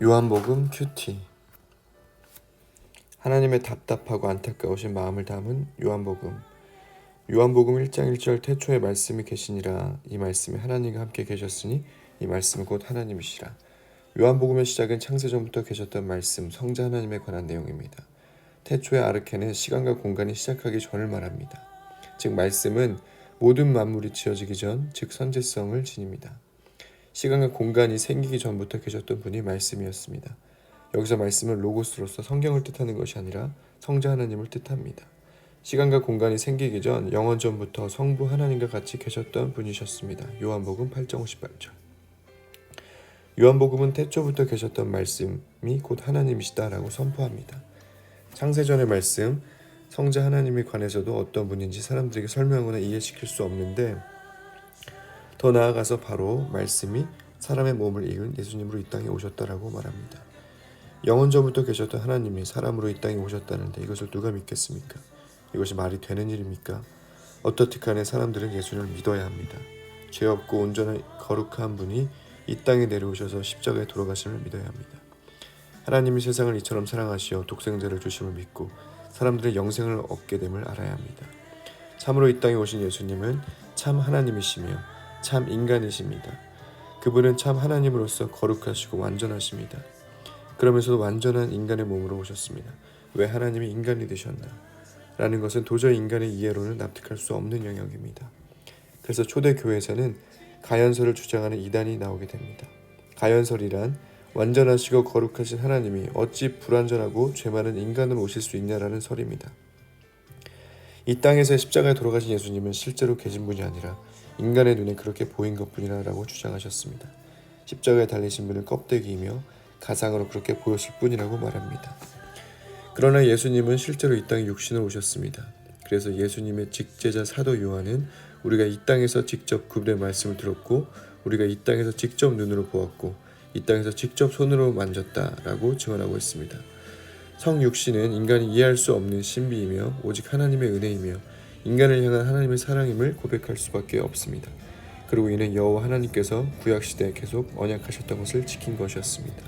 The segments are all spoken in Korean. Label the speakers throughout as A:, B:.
A: 요한복음 큐티. 하나님의 답답하고 안타까우신 마음을 담은 요한복음. 요한복음 1장 1절 태초에 말씀이 계시니라. 이 말씀이 하나님과 함께 계셨으니 이 말씀은 곧 하나님이시라. 요한복음의 시작은 창세전부터 계셨던 말씀, 성자 하나님에 관한 내용입니다. 태초의 아르케는 시간과 공간이 시작하기 전을 말합니다. 즉 말씀은 모든 만물이 지어지기 전, 즉 선재성을 지닙니다. 시간과 공간이 생기기 전부터 계셨던 분이 말씀이었습니다. 여기서 말씀은 로고스로서 성경을 뜻하는 것이 아니라 성자 하나님을 뜻합니다. 시간과 공간이 생기기 전 영원전부터 성부 하나님과 같이 계셨던 분이셨습니다. 요한복음 8장 58절. 요한복음은 태초부터 계셨던 말씀이 곧 하나님이시다라고 선포합니다. 창세전의 말씀, 성자 하나님에 관해서도 어떤 분인지 사람들에게 설명하거나 이해시킬 수 없는데 더 나아가서 바로 말씀이 사람의 몸을 이은 예수님으로 이 땅에 오셨다라고 말합니다. 영원전부터 계셨던 하나님이 사람으로 이 땅에 오셨다는데 이것을 누가 믿겠습니까? 이것이 말이 되는 일입니까? 어떻든 간에 사람들은 예수님을 믿어야 합니다. 죄 없고 온전한 거룩한 분이 이 땅에 내려오셔서 십자가에 돌아가심을 믿어야 합니다. 하나님이 세상을 이처럼 사랑하시어 독생자를 주심을 믿고 사람들의 영생을 얻게 됨을 알아야 합니다. 참으로 이 땅에 오신 예수님은 참 하나님이시며 참 인간이십니다. 그분은 참 하나님으로서 거룩하시고 완전하십니다. 그러면서도 완전한 인간의 몸으로 오셨습니다. 왜 하나님이 인간이 되셨나? 라는 것은 도저히 인간의 이해로는 납득할 수 없는 영역입니다. 그래서 초대 교회에서는 가연설을 주장하는 이단이 나오게 됩니다. 가연설이란 완전하시고 거룩하신 하나님이 어찌 불완전하고 죄 많은 인간으로 오실 수 있냐라는 설입니다. 이 땅에서 십자가에 돌아가신 예수님은 실제로 계신 분이 아니라 인간의 눈에 그렇게 보인 것뿐이라고 주장하셨습니다. 십자가에 달리신 분은 껍데기이며 가상으로 그렇게 보였을 뿐이라고 말합니다. 그러나 예수님은 실제로 이 땅에 육신으로 오셨습니다. 그래서 예수님의 직제자 사도 요한은 우리가 이 땅에서 직접 그분의 말씀을 들었고 우리가 이 땅에서 직접 눈으로 보았고 이 땅에서 직접 손으로 만졌다라고 증언하고 있습니다. 성육신은 인간이 이해할 수 없는 신비이며 오직 하나님의 은혜이며 인간을 향한 하나님의 사랑임을 고백할 수밖에 없습니다. 그리고 이는 여호와 하나님께서 구약시대에 계속 언약하셨던 것을 지킨 것이었습니다.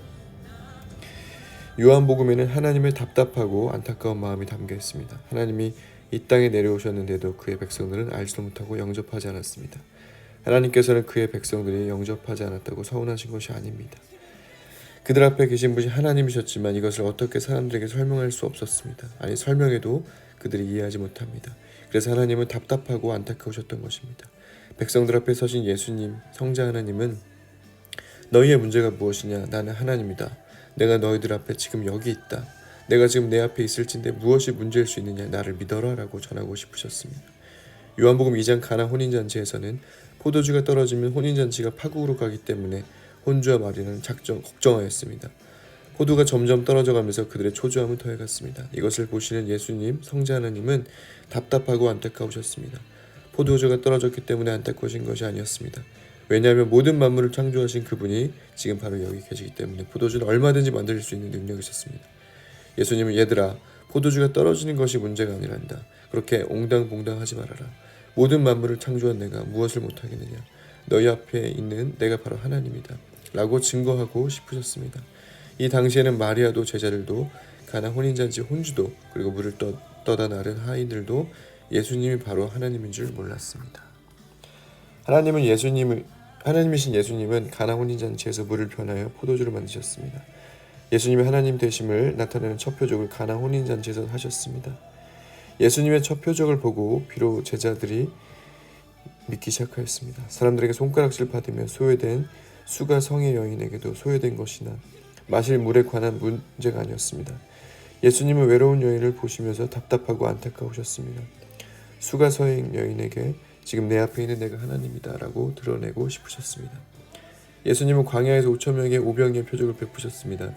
A: 요한복음에는 하나님의 답답하고 안타까운 마음이 담겨 있습니다. 하나님이 이 땅에 내려오셨는데도 그의 백성들은 알지도 못하고 영접하지 않았습니다. 하나님께서는 그의 백성들이 영접하지 않았다고 서운하신 것이 아닙니다. 그들 앞에 계신 분이 하나님이셨지만 이것을 어떻게 사람들에게 설명할 수 없었습니다. 아니 설명해도 그들이 이해하지 못합니다. 그래서 하나님은 답답하고 안타까우셨던 것입니다. 백성들 앞에 서신 예수님, 성자 하나님은 너희의 문제가 무엇이냐? 나는 하나님이다. 내가 너희들 앞에 지금 여기 있다. 내가 지금 내 앞에 있을진데 무엇이 문제일 수 있느냐? 나를 믿어라 라고 전하고 싶으셨습니다. 요한복음 2장 가나 혼인잔치에서는 포도주가 떨어지면 혼인잔치가 파국으로 가기 때문에 혼주와 마리아는 걱정하였습니다. 포도가 점점 떨어져가면서 그들의 초조함은 더해갔습니다. 이것을 보시는 예수님, 성자 하나님은 답답하고 안타까우셨습니다. 포도주가 떨어졌기 때문에 안타까우신 것이 아니었습니다. 왜냐하면 모든 만물을 창조하신 그분이 지금 바로 여기 계시기 때문에 포도주는 얼마든지 만들 수 있는 능력이 있었습니다. 예수님은 얘들아, 포도주가 떨어지는 것이 문제가 아니란다. 그렇게 옹당봉당하지 말아라. 모든 만물을 창조한 내가 무엇을 못하겠느냐. 너희 앞에 있는 내가 바로 하나님이다. 라고 증거하고 싶으셨습니다. 이 당시에는 마리아도 제자들도 가나 혼인잔치 혼주도 그리고 물을 떠다 나른 하인들도 예수님이 바로 하나님인 줄 몰랐습니다. 하나님이신 예수님은 가나 혼인잔치에서 물을 변하여 포도주를 만드셨습니다. 예수님의 하나님 되심을 나타내는 첫 표적을 가나 혼인잔치에서 하셨습니다. 예수님의 첫 표적을 보고 비로 제자들이 믿기 시작하였습니다. 사람들에게 손가락질 받으며 소외된 수가 성의 여인에게도 소외된 것이나 마실 물에 관한 문제가 아니었습니다. 예수님은 외로운 여인을 보시면서 답답하고 안타까우셨습니다. 수가 성의 여인에게 지금 내 앞에 있는 내가 하나님이다 라고 드러내고 싶으셨습니다. 예수님은 광야에서 5,000명에게 오병이의 표적을 베푸셨습니다.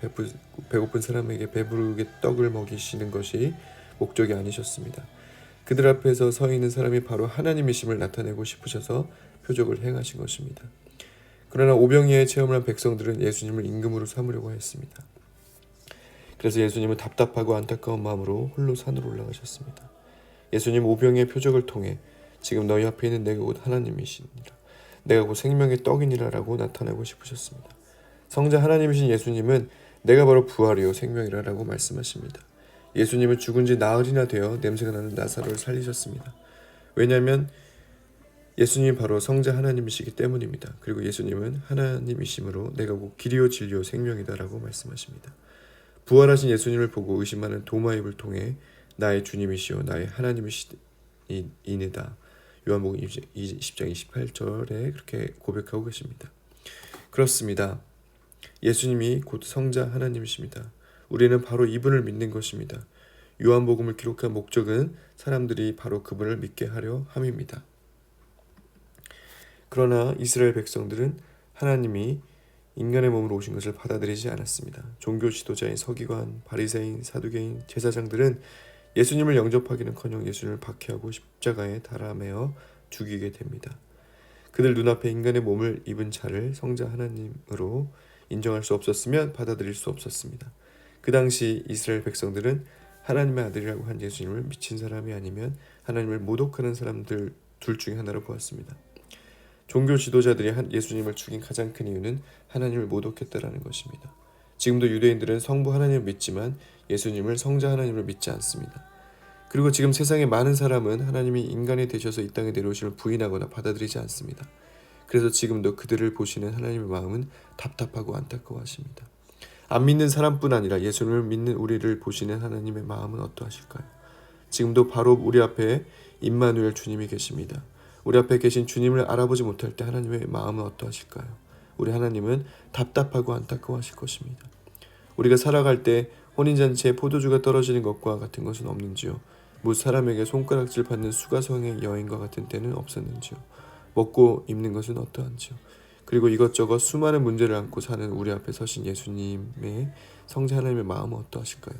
A: 배고픈 사람에게 배부르게 떡을 먹이시는 것이 목적이 아니셨습니다. 그들 앞에서 서 있는 사람이 바로 하나님이심을 나타내고 싶으셔서 표적을 행하신 것입니다. 그러나 오병이의 체험을 한 백성들은 예수님을 임금으로 삼으려고 했습니다. 그래서 예수님은 답답하고 안타까운 마음으로 홀로 산으로 올라가셨습니다. 예수님 오병이의 표적을 통해 지금 너희 앞에 있는 내가 곧 하나님이시니라. 내가 곧 생명의 떡이니라 라고 나타내고 싶으셨습니다. 성자 하나님이신 예수님은 내가 바로 부활이요 생명이라고 말씀하십니다. 예수님은 죽은 지 나흘이나 되어 냄새가 나는 나사로를 살리셨습니다. 왜냐하면 예수님이 바로 성자 하나님이시기 때문입니다. 그리고 예수님은 하나님이시므로 내가 곧 길이요 진리요 생명이다라고 말씀하십니다. 부활하신 예수님을 보고 의심하는 도마입을 통해 나의 주님이시요 나의 하나님이시이니다. 요한복음 20장 28절에 그렇게 고백하고 계십니다. 그렇습니다. 예수님이 곧 성자 하나님이십니다. 우리는 바로 이분을 믿는 것입니다. 요한복음을 기록한 목적은 사람들이 바로 그분을 믿게 하려 함입니다. 그러나 이스라엘 백성들은 하나님이 인간의 몸으로 오신 것을 받아들이지 않았습니다. 종교 지도자인 서기관, 바리새인, 사두개인, 제사장들은 예수님을 영접하기는커녕 예수님을 박해하고 십자가에 달아매어 죽이게 됩니다. 그들 눈앞에 인간의 몸을 입은 자를 성자 하나님으로 인정할 수 없었으면 받아들일 수 없었습니다. 그 당시 이스라엘 백성들은 하나님의 아들이라고 한 예수님을 미친 사람이 아니면 하나님을 모독하는 사람들 둘 중에 하나로 보았습니다. 종교 지도자들이 예수님을 죽인 가장 큰 이유는 하나님을 모독했다라는 것입니다. 지금도 유대인들은 성부 하나님을 믿지만 예수님을 성자 하나님을 믿지 않습니다. 그리고 지금 세상의 많은 사람은 하나님이 인간이 되셔서 이 땅에 내려오심을 부인하거나 받아들이지 않습니다. 그래서 지금도 그들을 보시는 하나님의 마음은 답답하고 안타까워하십니다. 안 믿는 사람뿐 아니라 예수님을 믿는 우리를 보시는 하나님의 마음은 어떠하실까요? 지금도 바로 우리 앞에 임마누엘 주님이 계십니다. 우리 앞에 계신 주님을 알아보지 못할 때 하나님의 마음은 어떠하실까요? 우리 하나님은 답답하고 안타까워하실 것입니다. 우리가 살아갈 때 혼인잔치에 포도주가 떨어지는 것과 같은 것은 없는지요? 못 사람에게 손가락질 받는 수가성의 여인과 같은 때는 없었는지요? 먹고 입는 것은 어떠한지요? 그리고 이것저것 수많은 문제를 안고 사는 우리 앞에 서신 예수님의 성자 하나님의 마음은 어떠하실까요?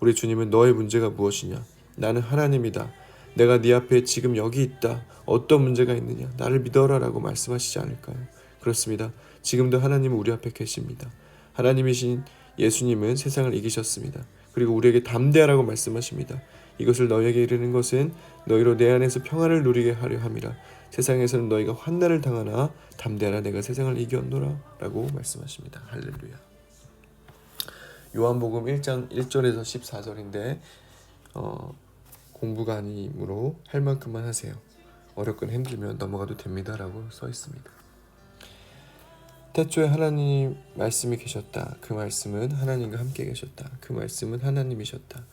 A: 우리 주님은 너의 문제가 무엇이냐? 나는 하나님이다. 내가 네 앞에 지금 여기 있다. 어떤 문제가 있느냐? 나를 믿어라 라고 말씀하시지 않을까요? 그렇습니다. 지금도 하나님은 우리 앞에 계십니다. 하나님이신 예수님은 세상을 이기셨습니다. 그리고 우리에게 담대하라고 말씀하십니다. 이것을 너희에게 이르는 것은 너희로 내 안에서 평안을 누리게 하려 함이라. 세상에서는 너희가 환난을 당하나 담대하라. 내가 세상을 이겼노라 라고 말씀하십니다. 할렐루야. 요한복음 1장 1절에서 14절인데 공부가 아니므로 할 만큼만 하세요. 어렵거나 힘들면 넘어가도 됩니다 라고 써 있습니다. 태초에 하나님 말씀이 계셨다. 그 말씀은 하나님과 함께 계셨다. 그 말씀은 하나님이셨다.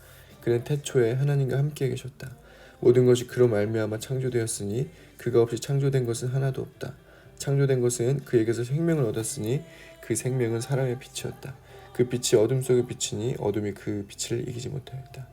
A: 그는 태초에 하나님과 함께 계셨다. 모든 것이 그로 말미암아 창조되었으니 그가 없이 창조된 것은 하나도 없다. 창조된 것은 그에게서 생명을 얻었으니 그 생명은 사람의 빛이었다. 그 빛이 어둠 속에 비치니 어둠이 그 빛을 이기지 못하였다.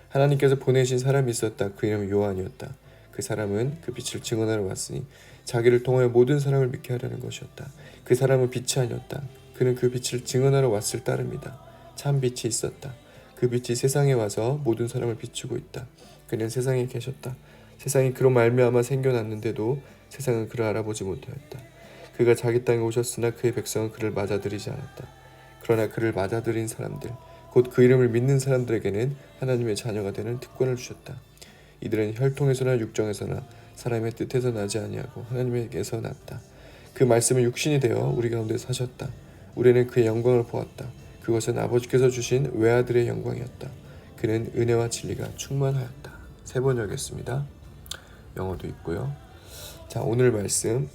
A: 하나님께서 보내신 사람이 있었다. 그 이름은 요한이었다. 그 사람은 그 빛을 증언하러 왔으니 자기를 통하여 모든 사람을 믿게 하려는 것이었다. 그 사람은 빛이 아니었다. 그는 그 빛을 증언하러 왔을 따름이다. 참 빛이 있었다. 그 빛이 세상에 와서 모든 사람을 비추고 있다. 그는 세상에 계셨다. 세상이 그로 말미암아 생겨났는데도 세상은 그를 알아보지 못하였다. 그가 자기 땅에 오셨으나 그의 백성은 그를 맞아들이지 않았다. 그러나 그를 맞아들인 사람들, 곧 그 이름을 믿는 사람들에게는 하나님의 자녀가 되는 특권을 주셨다. 이들은 혈통에서나 육정에서나 사람의 뜻에서 나지 아니하고 하나님에게서 났다. 그 말씀은 육신이 되어 우리 가운데 사셨다. 우리는 그의 영광을 보았다. 그것은 아버지께서 주신 외아들의 영광이었다. 그는 은혜와 진리가 충만하였다. 세 번역이었습니다. 영어도 있고요. 자, 오늘 말씀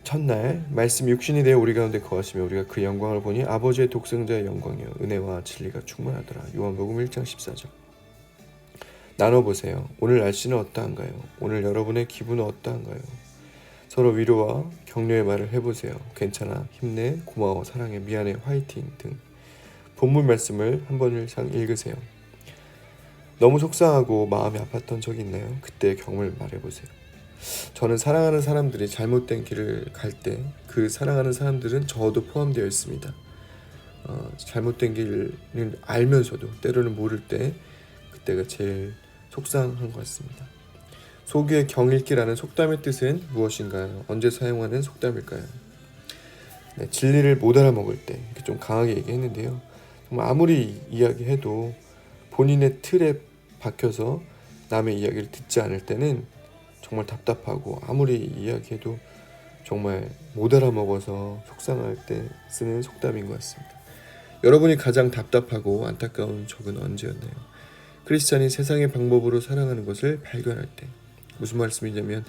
A: 첫날 말씀 육신이 되어 우리 가운데 거하시며 우리가 그 영광을 보니 아버지의 독생자의 영광이요 은혜와 진리가 충만하더라. 요한복음 1장 14절. 나눠보세요. 오늘 날씨는 어떠한가요? 오늘 여러분의 기분은 어떠한가요? 서로 위로와 격려의 말을 해보세요. 괜찮아, 힘내, 고마워, 사랑해, 미안해, 화이팅 등 본문 말씀을 한 번 이상 읽으세요. 너무 속상하고 마음이 아팠던 적이 있나요? 그때의 경험을 말해보세요. 저는 사랑하는 사람들이 잘못된 길을 갈 때 그 사랑하는 사람들은 저도 포함되어 있습니다. 잘못된 길을 알면서도 때로는 모를 때 그때가 제일 속상한 것 같습니다. 소규의 경읽기라는 속담의 뜻은 무엇인가요? 언제 사용하는 속담일까요? 네, 진리를 못 알아먹을 때 이렇게 좀 강하게 얘기했는데요. 정말 아무리 이야기해도 본인의 틀에 박혀서 남의 이야기를 듣지 않을 때는 정말 답답하고 아무리 이야기해도 정말 못 알아먹어서 속상할 때 쓰는 속담인 것 같습니다. 여러분이 가장 답답하고 안타까운 적은 언제였나요? 크리스찬이 세상의 방법으로 살아가는 것을 발견할 때. 무슨 말씀이냐면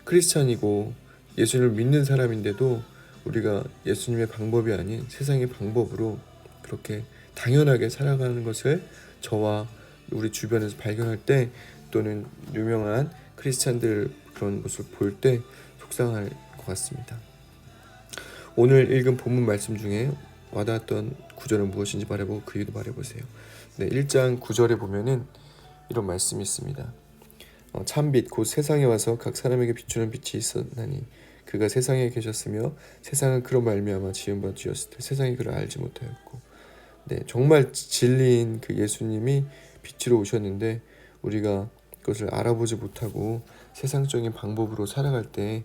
A: 크리스찬이고 예수님을 믿는 사람인데도 우리가 예수님의 방법이 아닌 세상의 방법으로 그렇게 당연하게 살아가는 것을 저와 우리 주변에서 발견할 때, 또는 유명한 크리스찬들 그런 모습을 볼 때 속상할 것 같습니다. 오늘 읽은 본문 말씀 중에 와닿았던 구절은 무엇인지 말해보고 그 이유도 말해보세요. 네, 1장 9절에 보면은 이런 말씀이 있습니다. 참빛 곧 세상에 와서 각 사람에게 비추는 빛이 있었나니 그가 세상에 계셨으며 세상은 그로 말미암아 지은 바 지었을 때 세상이 그를 알지 못하였고. 네, 정말 진리인 그 예수님이 빛으로 오셨는데 우리가 그것을 알아보지 못하고 세상적인 방법으로 살아갈 때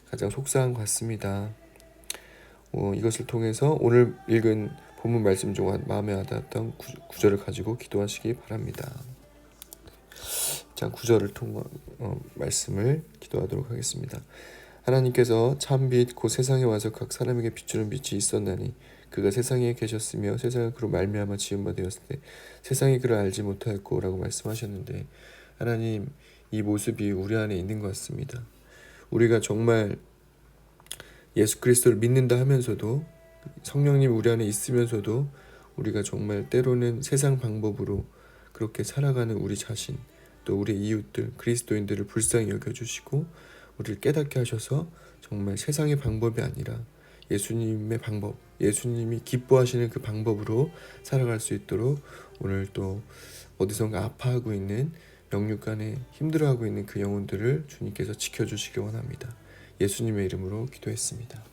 A: 가장 속상한 것 같습니다. 이것을 통해서 오늘 읽은 본문 말씀 중 마음에 와닿았던 구절을 가지고 기도하시기 바랍니다. 자, 구절을 통한 말씀을 기도하도록 하겠습니다. 하나님께서 참빛 곧 세상에 와서 각 사람에게 비추는 빛이 있었나니 그가 세상에 계셨으며 세상은 그로 말미암아 지은 바 되었을 때 세상이 그를 알지 못하였고 라고 말씀하셨는데, 하나님, 이 모습이 우리 안에 있는 것 같습니다. 우리가 정말 예수 그리스도를 믿는다 하면서도, 성령님 우리 안에 있으면서도 우리가 정말 때로는 세상 방법으로 그렇게 살아가는 우리 자신, 또 우리 이웃들, 그리스도인들을 불쌍히 여겨주시고 우리를 깨닫게 하셔서 정말 세상의 방법이 아니라 예수님의 방법, 예수님이 기뻐하시는 그 방법으로 살아갈 수 있도록 오늘 또 어디선가 아파하고 있는, 영육간에 힘들어하고 있는 그 영혼들을 주님께서 지켜주시기 원합니다. 예수님의 이름으로 기도했습니다.